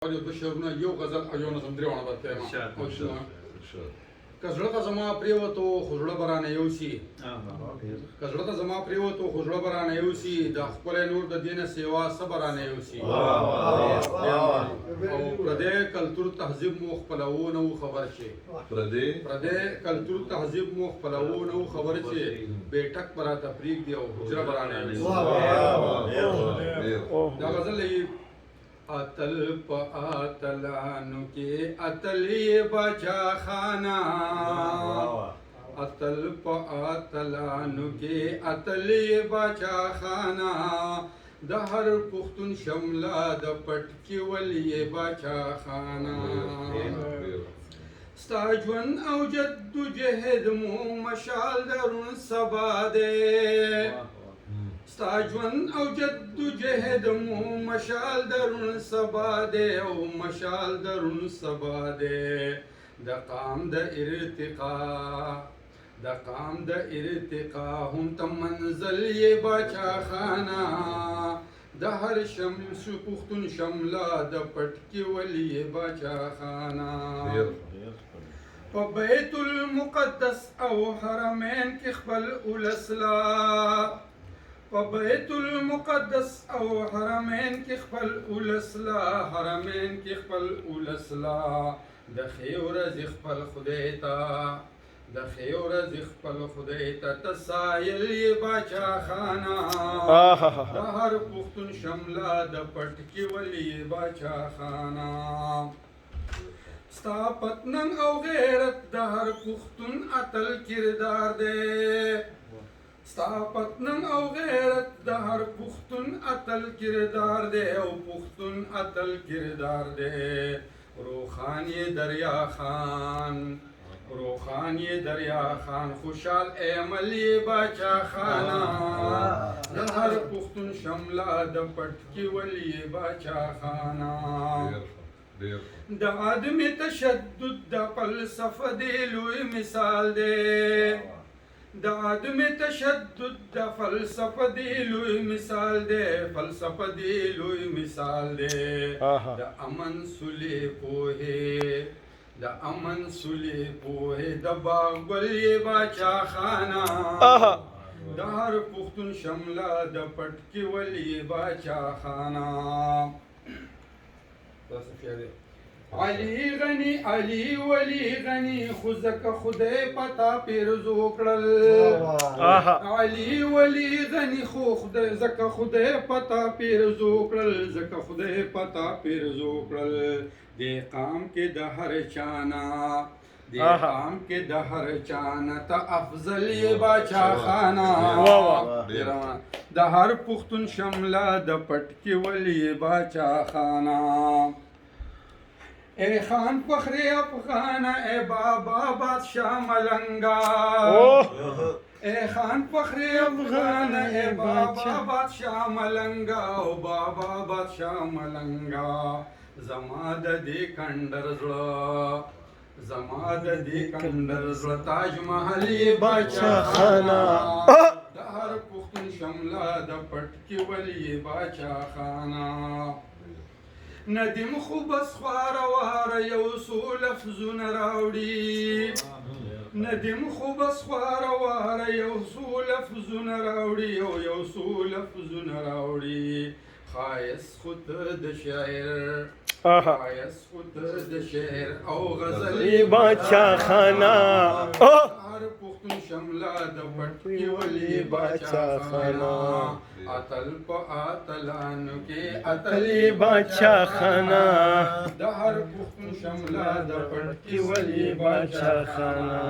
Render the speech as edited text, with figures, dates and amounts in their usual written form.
د شعرونه یو غزل او یو نظم درېواړه به کویم. که زړه ته زما پرېوتو خو زړه به رانه یوسي، که زړه ته زما پرېوتو خو زړه به رانه یوسي، د ښکلی نور د دې نه سیوا څه به رانه یوسي. او پردی کلتور تهذیب مو خپلوو نه وو خبر چې پردی کلتور تهذیب مو خپلوو نه وو خبر چې بیټک به راته پرېږدي او حجره به رانه یوسي. دا غزل اتل پا اتلانو کے اتلی بچا خانہ، اتل پا اتلانو کے اتلی بچا خانہ، د هر پختون شملا د پټکی ولی بچا خانہ. ستا ژوند او جد جهد مو مشال درون سبا دے، ستا ژوند او جد جهد مو مشال درون سبا دے، او مشال درون سبا دے. د قام د ارتقا، د قام د ارتقا هم ته منزل یې باچا خانہ، د هر شمس پختون شملا د پټکی ولی باچا خانہ. په بیت المقدس او حرمین کې خپل اولسلا، په بیت المقدس او حرمین کې خپل اولسلا، حرمین کې خپل اولسلا. د ښې ورځې خپل خدای ته، د ښې ورځې خپل خدای ته تسایل یې باچا خانہ، د هر پختون شملا د پټکي ولی باچا خانہ. ستا پتننګ او غیرت د هر پختون اتل کردار دی، ستا پتننګ او غیرت د هر پختون اتل کردار دی، او پختون اتل کردار دی. روخان یې دریا خان، روخان یې دریا خان، خوشحال ایمل یې باچا خانہ، د هر پختون شملا د پټکي ولی باچا خانہ. د عدم تشدد د فلسفه دی لوی مثال دی، د عدم تشدد د فلسفه دی لوی مثال دی، فلسفه دی لوی مثال دی. د امن سلی پوهې، د امن سلی پوهې د باغ ګل یې باچا خانہ، د هر پختون شملا د پټکي ولی باچا خانہ. علی غنی علی ولی غنی خو ځکه خدای پتا پیرزو کړل، علی ولی غنی خو ځکه خدای پتا پیرزو کړل، ځکه خدای پتا پیرزو کړل. دې قام کې د هر چانا، دې قام کې د هر چانا ته افضل یې باچا خانہ، د هر پختون شملا د پټکي ولی باچا خانہ. اے خان فخر افغانہ، اے بابا بادشاہ ملنگا، اے خان فخر افغانہ، اے بابا بادشاہ ملنگا، او بابا بادشاہ ملنگا. زما د دې کندر زړه، زما د دې کندر زړه تاج محل یې باچا خانہ، د هر پختون شملا د پټکي ولی باچا خانہ. ندیم خو بس خواره واره یو څو لفظونه راوړي، ندیم خو بس خواره واره یو څو لفظونه راوړي، او یو څو لفظونه راوړي. ښایست خو ته د شاعر، ښایست خو ته د شعر او غزل باچا خانہ، هر پختون شملا د پټکي ولی باچا خانہ. اتل په اتلانو کې اتلی باچا خانہ، د هر پختون شملا د پټکي ولی باچا خانہ.